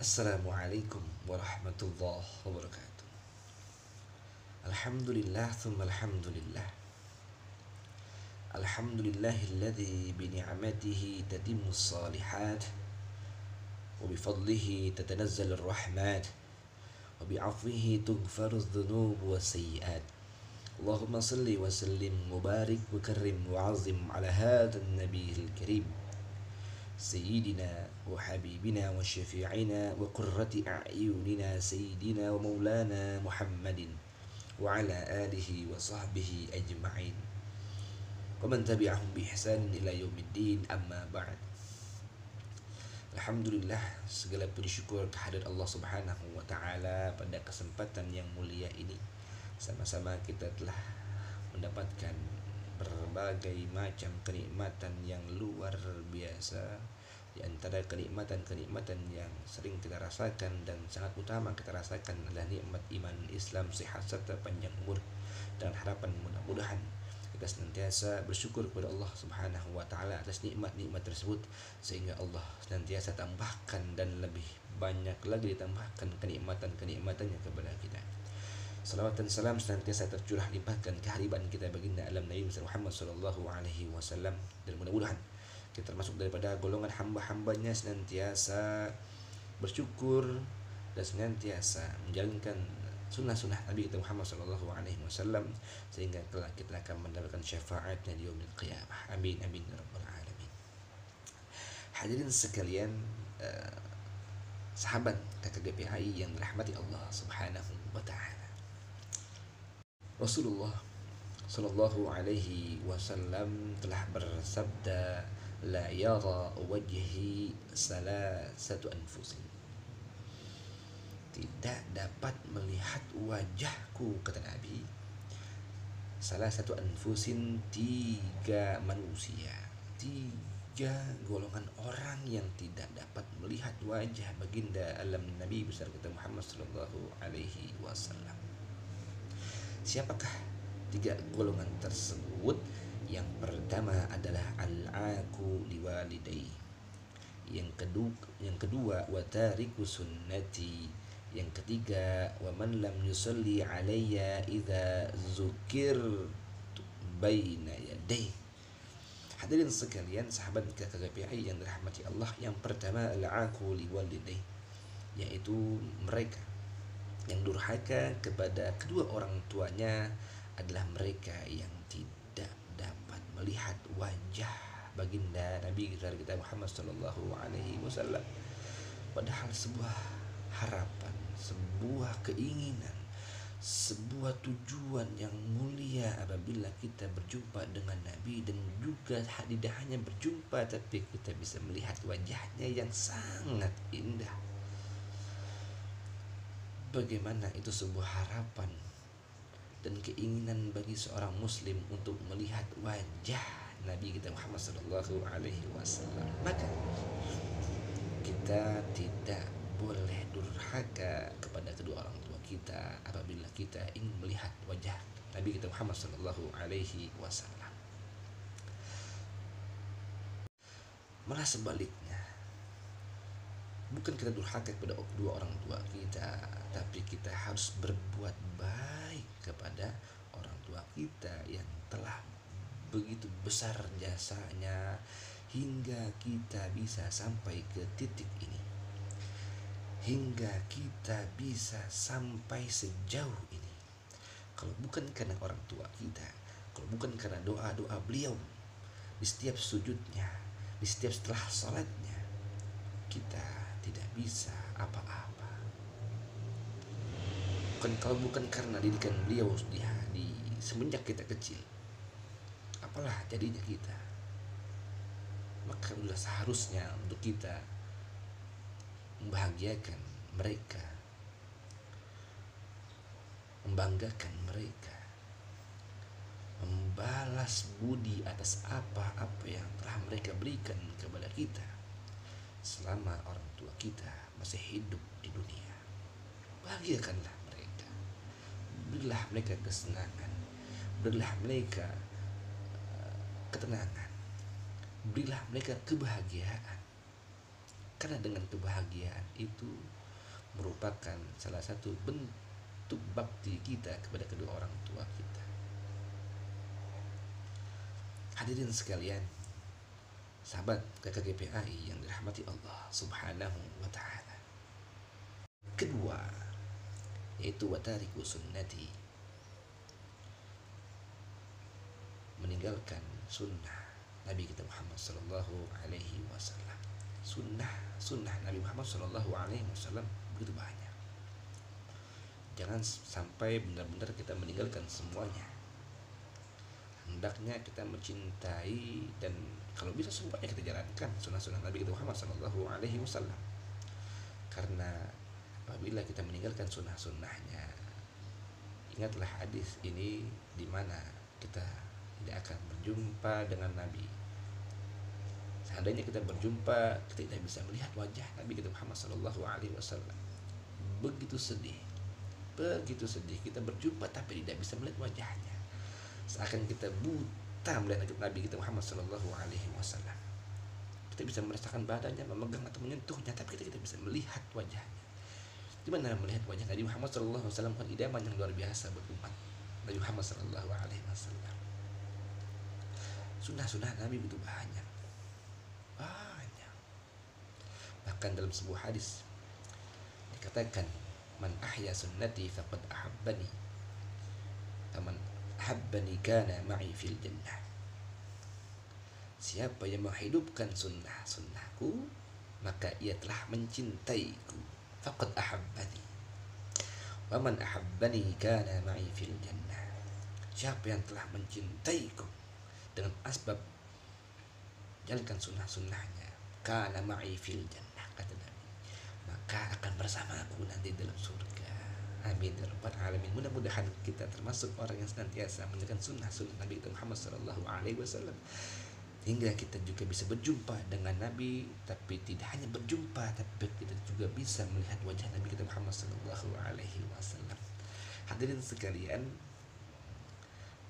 Assalamualaikum warahmatullahi wabarakatuh. Alhamdulillah thumma alhamdulillah. Alhamdulillahilladzi bi ni'matihi tatimmus shalihat wa bi fadlihi tatanazzalur rahmat wa bi 'afwihi tughfarudz dzunub was sayyi'at. Allahumma salli wa sallim mubarik wa karrim wa 'azzim ala hadzal nabiyil karim. سيدنا وحبيبنا وشفيعنا وقرة أعيننا سيدنا ومولانا محمد وعلى آله وصحبه أجمعين ومن تبعهم بإحسان إلى يوم الدين أما بعد. Alhamdulillah, segala puji syukur kehadirat Allah Subhanahu wa taala pada kesempatan yang mulia ini. Sama-sama kita telah mendapatkan berbagai macam kenikmatan yang luar biasa. Di antara kenikmatan-kenikmatan yang sering kita rasakan dan sangat utama kita rasakan adalah nikmat iman, Islam, sehat serta panjang umur. Dan harapan mudah-mudahan kita senantiasa bersyukur kepada Allah Subhanahu wa taala atas nikmat-nikmat tersebut, sehingga Allah senantiasa tambahkan dan lebih banyak lagi ditambahkan kenikmatan-kenikmatannya kepada kita. Salawat dan salam senantiasa tercurah limpahkan kehadiran kita baginda alam Nabi Muhammad sallallahu alaihi wasallam, dan mudah-mudahan kita termasuk daripada golongan hamba-hambanya senantiasa bersyukur dan senantiasa menjalankan sunnah-sunnah Nabi kita Muhammad sallallahu alaihi wasallam, sehingga kelak kita akan mendapatkan syafaatnya di yaumil qiyamah. Amin amin ya rabbal alamin. Hadirin sekalian, sahabat KKGPHI yang dirahmati Allah Subhanahu wa taala. Rasulullah Sallallahu alaihi wasallam telah bersabda, la yara wajhi salasatu anfusin. Tidak dapat melihat wajahku, kata Nabi, salah satu anfusin, tiga manusia, tiga golongan orang yang tidak dapat melihat wajah baginda alam Nabi besar kita Muhammad sallallahu alaihi wasallam. Siapakah tiga golongan tersebut? Yang pertama adalah al-aqu liwalidayhi. Yang kedua wa tariku sunnati. Yang ketiga wa man lam yusalli alayya idza zukirtu baina yaday. Hadirin sekalian, sahabat KKGPI yang dirahmati Allah, yang pertama al-aqu liwalidayhi, yaitu mereka yang durhaka kepada kedua orang tuanya adalah mereka yang tidak dapat melihat wajah baginda Nabi kita Muhammad sallallahu alaihi wasallam. Padahal sebuah harapan, sebuah keinginan, sebuah tujuan yang mulia apabila kita berjumpa dengan Nabi, dan juga tidak hanya berjumpa tapi kita bisa melihat wajahnya yang sangat indah. Bagaimana itu sebuah harapan dan keinginan bagi seorang muslim untuk melihat wajah Nabi kita Muhammad sallallahu alaihi wasallam. Maka kita tidak boleh durhaka kepada kedua orang tua kita apabila kita ingin melihat wajah Nabi kita Muhammad sallallahu alaihi wasallam. Malah sebaliknya, bukan kita durhaka kepada kedua orang tua kita, tapi kita harus berbuat baik kepada orang tua kita yang telah begitu besar jasanya hingga kita bisa sampai ke titik ini, hingga kita bisa sampai sejauh ini. Kalau bukan karena orang tua kita, kalau bukan karena doa-doa beliau di setiap sujudnya, di setiap setelah salatnya, kita tidak bisa apa-apa. Kalau bukan karena didikan beliau di semenjak kita kecil, apalah jadinya kita. Maka sudah seharusnya untuk kita membahagiakan mereka, membanggakan mereka, membalas budi atas apa-apa yang telah mereka berikan kepada kita selama orang tua kita masih hidup di dunia. Bahagiakanlah mereka, berilah mereka kesenangan, berilah mereka ketenangan, berilah mereka kebahagiaan. Karena dengan kebahagiaan itu merupakan salah satu bentuk bakti kita kepada kedua orang tua kita. Hadirin sekalian, sahabat KKGPAI yang dirahmati Allah Subhanahu wa taala. Kedua, yaitu watariku sunnati, meninggalkan sunnah Nabi kita Muhammad sallallahu alaihi wasallam. Sunnah Nabi Muhammad sallallahu alaihi wasallam begitu banyak. Jangan sampai benar-benar kita meninggalkan semuanya. Hendaknya kita mencintai dan kalau bisa semuanya kita jalankan sunnah-sunnah Nabi kita Muhammad sallallahu alaihi wasallam. Karena apabila kita meninggalkan sunnah-sunnahnya, ingatlah hadis ini di mana kita tidak akan berjumpa dengan Nabi. Seandainya kita berjumpa, kita tidak bisa melihat wajah Nabi kita Muhammad sallallahu alaihi wasallam. Begitu sedih kita berjumpa tapi tidak bisa melihat wajahnya. Seakan kita buta melihat Nabi kita Muhammad sallallahu alaihi wasallam. Kita bisa merasakan badannya, memegang atau menyentuhnya, tapi kita tidak bisa melihat wajahnya. Gimana melihat wajah Nabi Muhammad sallallahu alaihi wasallam? Kan idaman yang luar biasa buat umat Nabi Muhammad sallallahu alaihi wasallam. Sunnah-sunnah Nabi begitu banyak. Bahkan dalam sebuah hadis dikatakan, man ahya sunnati faqad ahabbani, faman ahabbani kana ma'i fil jannah. Siapa yang menghidupkan sunnahku, maka ia telah mencintaiku. Faqad ahabbani, waman ahabbani kana ma'i fil jannah. Siapa yang telah mencintaiku dengan asbab jalankan sunnah-sunnahnya, kana ma'i fil jannah, kata Nabi, maka akan bersamaku nanti dalam surga. Amin ya rabbal alamin. Mudah-mudahan kita termasuk orang yang senantiasa menjalankan sunnah-sunnah Nabi Muhammad sallallahu alaihi wasallam, hingga kita juga bisa berjumpa dengan Nabi. Tapi tidak hanya berjumpa, tapi kita juga bisa melihat wajah Nabi kita Muhammad sallallahu alaihi wasallam. Hadirin sekalian,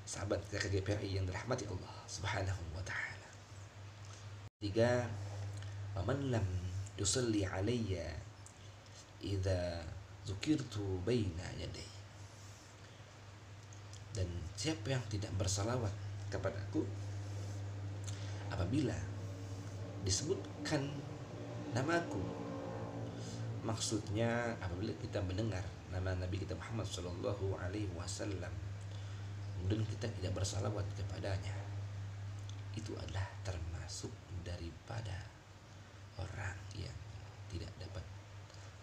sahabat KKGPAI yang dirahmati Allah Subhanahu wa taala. 3. Waman lam yusalli alayya idza zukirtu baina yaday. Dan siapa yang tidak bersalawat kepadaku apabila disebutkan namaku, maksudnya apabila kita mendengar nama Nabi kita Muhammad sallallahu alaihi wasallam dan kita tidak bersalawat kepadanya, itu adalah termasuk daripada orang yang tidak dapat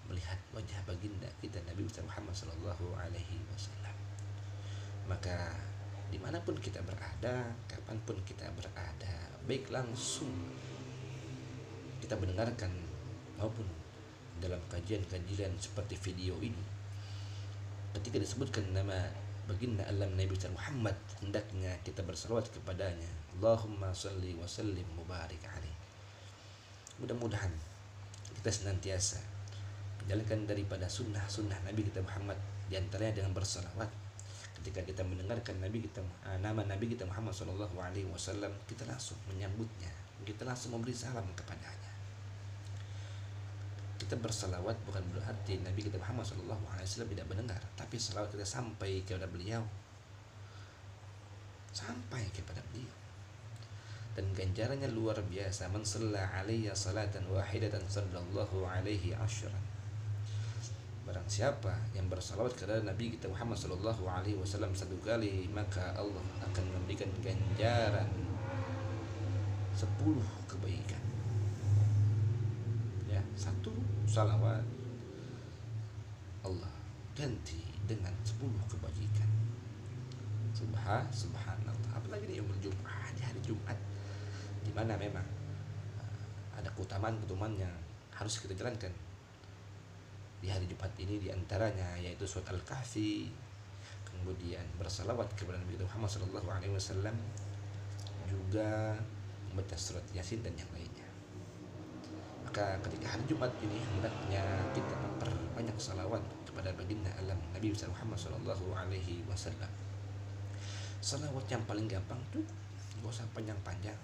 melihat wajah baginda kita Nabi Muhammad sallallahu alaihi wasallam. Maka dimanapun kita berada, kapanpun kita berada, baik langsung kita mendengarkan maupun dalam kajian-kajian seperti video ini, ketika disebutkan nama baginda alam Nabi Muhammad, hendaknya kita bersalawat kepadanya. Allahumma salli wa sallim mubarik alaih. Mudah-mudahan kita senantiasa menjalankan daripada sunnah-sunnah Nabi kita Muhammad, diantaranya dengan bersalawat. Ketika kita mendengarkan nama Nabi kita Muhammad sallallahu alaihi wasallam, kita langsung menyambutnya, kita langsung memberi salam kepadanya. Kita bersalawat bukan berarti Nabi kita Muhammad sallallahu alaihi wasallam tidak mendengar, tapi salawat kita sampai kepada beliau, dan ganjarannya luar biasa. Man shalla alayya salatan wahidatan sallallahu alaihi asyran. Barang siapa yang bersalawat kepada Nabi kita Muhammad sallallahu alaihi wasallam satu kali, maka Allah akan memberikan ganjaran 10 kebaikan. Ya, satu salawat Allah ganti dengan 10 kebajikan. Subhanallah. Apalagi di yaumul Jum'ah, di hari Jumat, di mana memang ada keutamaan yang harus kita jalankan di hari Jumat ini, diantaranya yaitu surat Al-Kahfi, kemudian bersalawat kepada Nabi Muhammad sallallahu alaihi wasallam, juga membaca surat Yasin dan yang lainnya. Maka ketika hari Jumat ini hendaknya kita memperbanyak salawat kepada baginda alam Nabi Muhammad sallallahu alaihi wasallam. Salawat yang paling gampang cukup, enggak usah panjang-panjang.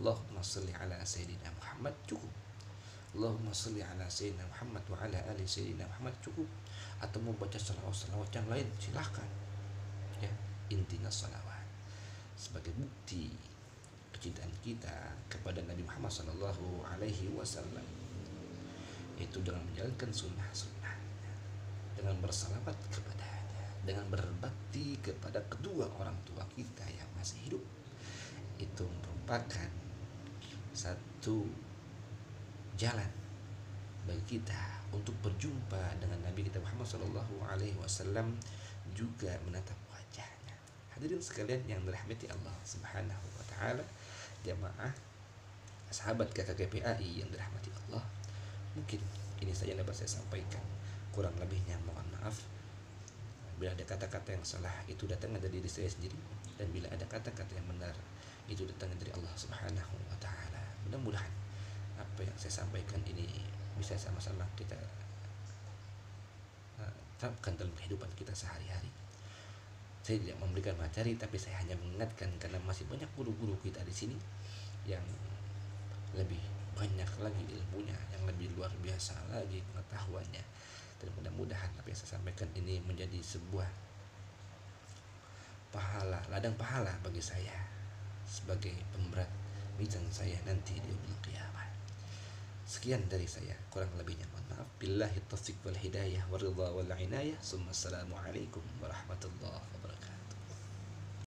Allahumma shalli ala sayyidina Muhammad cukup. Allahumma salli ala sayyidina Muhammad wa ala ali sayyidina Muhammad cukup, atau mau baca salawat-salawat yang lain silahkan ya. Intinya salawat sebagai bukti kecintaan kita kepada Nabi Muhammad Sallallahu Alaihi Wasallam, itu dengan menjalankan sunnah-sunnah, dengan bersalawat kepadanya, dengan berbakti kepada kedua orang tua kita yang masih hidup. Itu merupakan satu jalan bagi kita untuk berjumpa dengan Nabi kita Muhammad Sallallahu Alaihi Wasallam, juga menatap wajahnya. Hadirin sekalian yang dirahmati Allah Subhanahu Wa Taala, jamaah sahabat KKGPAI yang dirahmati Allah, mungkin ini saja yang dapat saya sampaikan. Kurang lebihnya mohon maaf. Bila ada kata-kata yang salah, itu datang dari diri saya sendiri, dan bila ada kata-kata yang benar, itu datang dari Allah Subhanahu Wa Taala. Mudah-mudahan apa yang saya sampaikan ini bisa sama-sama kita terapkan dalam kehidupan kita sehari-hari. Saya tidak memberikan materi, tapi saya hanya mengingatkan karena masih banyak guru-guru kita di sini yang lebih banyak lagi ilmunya, yang lebih luar biasa lagi pengetahuannya. Dan mudah-mudahan apa yang saya sampaikan ini menjadi sebuah pahala, ladang pahala bagi saya sebagai pemberat mizan saya nanti di yaumul qiyamah. Sekian dari saya, kurang lebihnya mohon maaf. Billahi taufiq wal hidayah wa ridha wal inayah. Assalamualaikum warahmatullahi wabarakatuh.